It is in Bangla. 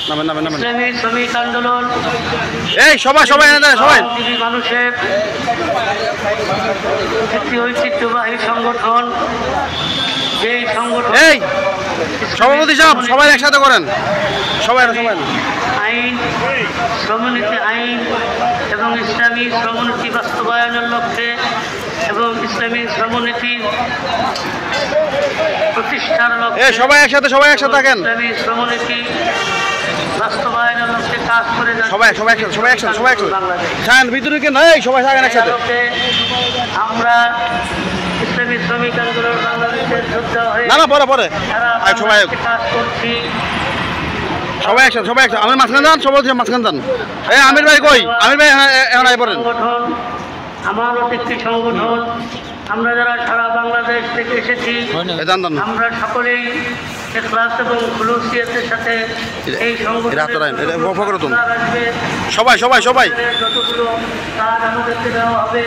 ইসলামী শ্রমিক আন্দোলন, এই সবাই মানুষের একটি ঐতিহ্যবাহী সংগঠন। যেই সংগঠন এই সভাপতি সাহেব সবাই একসাথে করেন, সবাই আইন, শ্রমনীতি আইন এবং ইসলামী শ্রমনীতি বাস্তবায়নের লক্ষ্যে এবং ইসলামী শ্রমনীতি প্রতিষ্ঠার লক্ষ্যে সবাই একসাথে থাকেন। ইসলামী শ্রমনীতি বাস্তবায়নের লক্ষ্যে কাজ করে আমরা ইসলামী শ্রমিক আন্দোলন বাংলাদেশের যোদ্ধা হয়ে কাজ করছি। সবাই একসাথে আমি মাঝখান যান আমির ভাই কই? আমির ভাই এখন সংগঠন আমার একটি সংগঠন। আমরা যারা সারা বাংলাদেশ থেকে এসেছি আমরা সকলেই ইখলাস এবং খুলুসিয়তের সাথে এই সংগঠনের সবাই যতগুলো কাজ আমাদেরকে দেওয়া হবে